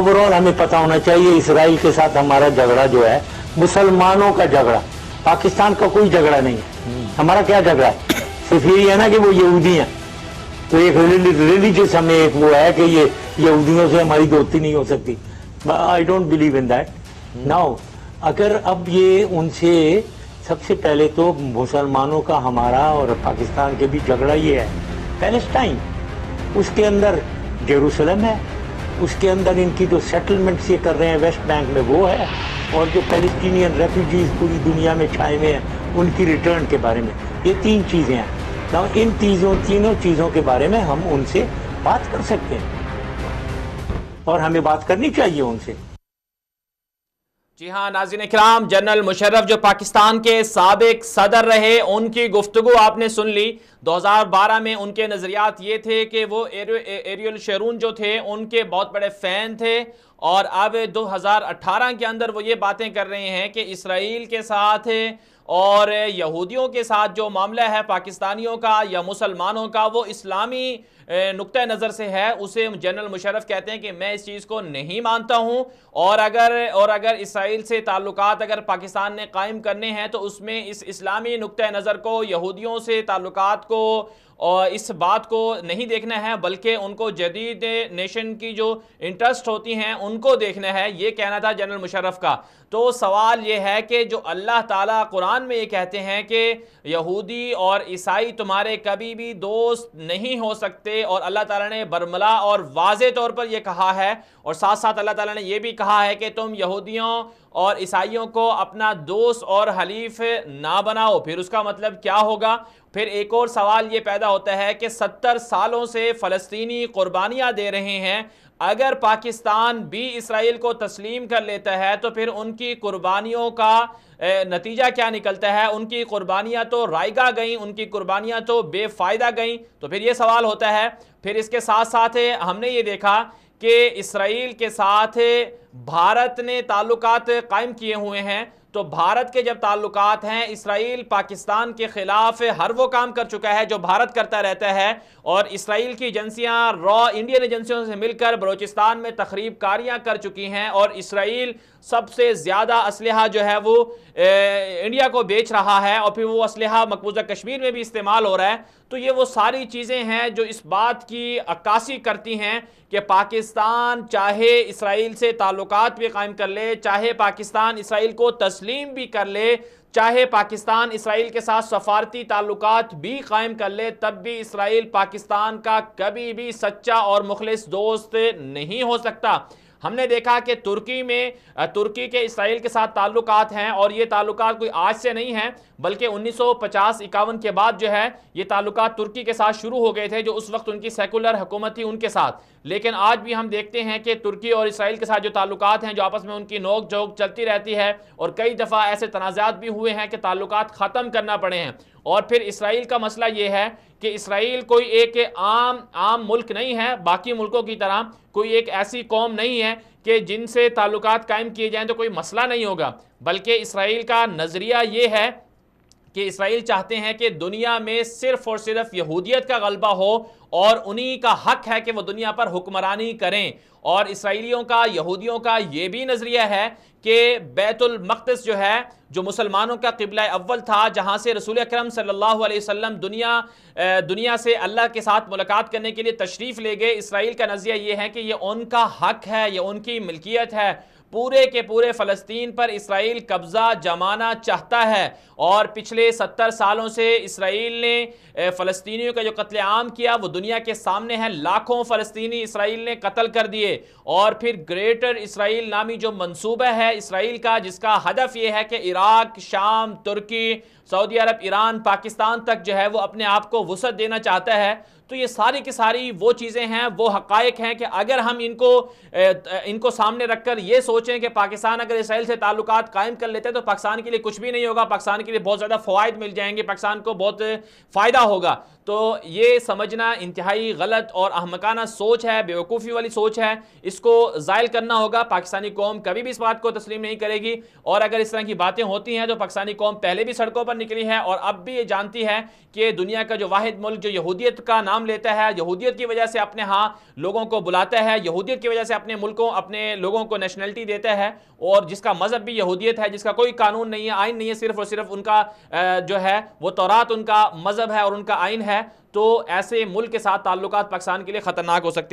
Overall हमें पता होना चाहिए इसराइल के साथ हमारा झगड़ा जो है मुसलमानों का झगड़ा, पाकिस्तान का कोई झगड़ा नहीं है। हमारा क्या झगड़ा है? सिर्फ यही है ना कि वो यहूदी हैं, तो एक रिलीजियस हमें एक वो है कि ये यहूदियों से हमारी दोस्ती नहीं हो सकती। I don't believe in that. Now अगर अब ये उनसे, सबसे पहले तो मुसलमानों का हमारा और पाकिस्तान के बीच झगड़ा ये है पैलेस्टाइन, उसके अंदर जेरूसलम है, उसके अंदर इनकी जो सेटलमेंट्स ये कर रहे हैं वेस्ट बैंक में वो है, और जो पैलेस्टीनियन रेफ्यूजीज पूरी दुनिया में छाए हुए हैं उनकी रिटर्न के बारे में, ये तीन चीज़ें हैं ना। इन तीनों चीज़ों के बारे में हम उनसे बात कर सकते हैं और हमें बात करनी चाहिए उनसे। जी हाँ नाज़रीन इकराम, जनरल मुशर्रफ जो पाकिस्तान के साबिक सदर रहे, उनकी गुफ्तगू आपने सुन ली। 2012 में उनके नज़रियात ये थे कि वो एरियल शेरून जो थे उनके बहुत बड़े फ़ैन थे, और अब 2018 के अंदर वो ये बातें कर रहे हैं कि इसराइल के साथ और यहूदियों के साथ जो मामला है पाकिस्तानियों का या मुसलमानों का, वो इस्लामी नुक्ता नज़र से है। उसे जनरल मुशर्रफ कहते हैं कि मैं इस चीज़ को नहीं मानता हूँ, और अगर इसराइल से ताल्लुकात अगर पाकिस्तान ने कायम करने हैं तो उसमें इस इस्लामी नुक्ता नज़र को, यहूदियों से ताल्लुकात को और इस बात को नहीं देखना है, बल्कि उनको जदीद नेशन की जो इंटरेस्ट होती हैं उनको देखना है, ये कहना था जनरल मुशर्रफ का। तो सवाल ये है कि जो अल्लाह ताला कुरान में ये कहते हैं कि यहूदी और ईसाई तुम्हारे कभी भी दोस्त नहीं हो सकते, और अल्लाह ताला ने बरमला और वाज़े तौर पर यह कहा है, और साथ साथ अल्लाह ताला ने यह भी कहा है कि तुम यहूदियों और ईसाइयों को अपना दोस्त और हलीफ ना बनाओ। फिर उसका मतलब क्या होगा? फिर एक और सवाल ये पैदा होता है कि 70 सालों से फ़लस्तीनी कुर्बानियाँ दे रहे हैं, अगर पाकिस्तान भी इसराइल को तस्लीम कर लेता है तो फिर उनकी कुर्बानियों का नतीजा क्या निकलता है? उनकी कुर्बानियाँ तो रायगा गई, उनकी कुर्बानियाँ तो बेफ़ायदा गई। तो फिर ये सवाल होता है। फिर इसके साथ साथ हमने ये देखा कि इसराइल के साथ भारत ने ताल्लुकात कायम किए हुए हैं, तो भारत के जब ताल्लुकात हैं, इसराइल पाकिस्तान के ख़िलाफ़ हर वो काम कर चुका है जो भारत करता रहता है, और इसराइल की एजेंसियाँ रॉ इंडियन एजेंसियों से मिलकर बलूचिस्तान में तखरीब कारियाँ कर चुकी हैं, और इसराइल सबसे ज़्यादा असलहा जो है वो इंडिया को बेच रहा है, और फिर वो असलहा मकबूजा कश्मीर में भी इस्तेमाल हो रहा है। तो ये वो सारी चीज़ें हैं जो इस बात की अक्कासी करती हैं कि पाकिस्तान चाहे इसराइल से ताल्लुकात भी कायम कर ले, चाहे पाकिस्तान इसराइल को तस्लीम भी कर ले, चाहे पाकिस्तान इसराइल के साथ सफारती ताल्लुकात भी कायम कर ले, तब भी इसराइल पाकिस्तान का कभी भी सच्चा और मुखलिस दोस्त नहीं हो सकता। हमने देखा कि तुर्की के इसराइल के साथ ताल्लुकात हैं, और ये ताल्लुकात कोई आज से नहीं हैं, बल्कि 1950-51 के बाद जो है ये ताल्लुकात तुर्की के साथ शुरू हो गए थे, जो उस वक्त उनकी सेकुलर हुकूमत थी उनके साथ। लेकिन आज भी हम देखते हैं कि तुर्की और इसराइल के साथ जो ताल्लुकात हैं, जो आपस में उनकी नोक झोंक चलती रहती है, और कई दफ़ा ऐसे तनाज़ात भी हुए हैं कि ताल्लुकात ख़त्म करना पड़े हैं। और फिर इसराइल का मसला ये है कि इसराइल कोई एक आम मुल्क नहीं है, बाकी मुल्कों की तरह कोई एक ऐसी कौम नहीं है कि जिनसे ताल्लुकात कायम किए जाएं तो कोई मसला नहीं होगा, बल्कि इसराइल का नज़रिया ये है कि इसराइल चाहते हैं कि दुनिया में सिर्फ़ और सिर्फ यहूदियत का गलबा हो, और उन्हीं का हक है कि वो दुनिया पर हुक्मरानी करें। और इसराइलियों का, यहूदियों का ये भी नज़रिया है कि बैतुल मक़दिस जो है, जो मुसलमानों का क़िबला अव्वल था, जहाँ से रसूल अकरम सल्लल्लाहु अलैहि वसल्लम दुनिया से अल्लाह के साथ मुलाकात करने के लिए तशरीफ़ ले गए, इसराइल का नज़रिया ये है कि ये उनका हक है, ये उनकी मिल्कियत है। पूरे के पूरे फ़लस्तीन पर इसराइल कब्ज़ा जमाना चाहता है, और पिछले 70 सालों से इसराइल ने फ़लस्तीनियों का जो कत्लेआम किया वो दुनिया के सामने है। लाखों फ़लस्तीनी इसराइल ने कत्ल कर दिए, और फिर ग्रेटर इसराइल नामी जो मंसूबा है इसराइल का, जिसका हदफ ये है कि इराक, शाम, तुर्की, सऊदी अरब, ईरान, पाकिस्तान तक जो है वो अपने आप को वुसअत देना चाहता है। तो ये सारी की सारी वो चीज़ें हैं, वो हक़ाइक़ हैं कि अगर हम इनको सामने रखकर ये सोचें कि पाकिस्तान अगर इसराइल से ताल्लुकात कायम कर लेते हैं तो पाकिस्तान के लिए कुछ भी नहीं होगा, पाकिस्तान के लिए बहुत ज़्यादा फ़वाइद मिल जाएंगे, पाकिस्तान को बहुत फ़ायदा होगा, तो ये समझना इंतहाई गलत और अहमकाना सोच है, बेवकूफ़ी वाली सोच है। इसको ज़ाइल करना होगा। पाकिस्तानी कौम कभी भी इस बात को तस्लीम नहीं करेगी, और अगर इस तरह की बातें होती हैं तो पाकिस्तानी कौम पहले भी सड़कों पर निकली है और अब भी ये जानती है कि दुनिया का जो वाहिद मुल्क जो यहूदियत का नाम نام لیتا ہے, یہودیت کی وجہ سے اپنے ہاں لوگوں کو بلاتا ہے, یہودیت کی وجہ سے اپنے ملکوں اپنے لوگوں کو نیشنلٹی دیتا ہے, اور جس کا مذہب بھی یہودیت ہے, جس کا کوئی قانون نہیں ہے, آئین نہیں ہے, صرف اور صرف ان کا جو ہے وہ تورات ان کا مذہب ہے اور ان کا آئین ہے, تو ایسے ملک کے ساتھ تعلقات پاکستان کے لیے خطرناک ہو سکتے ہیں.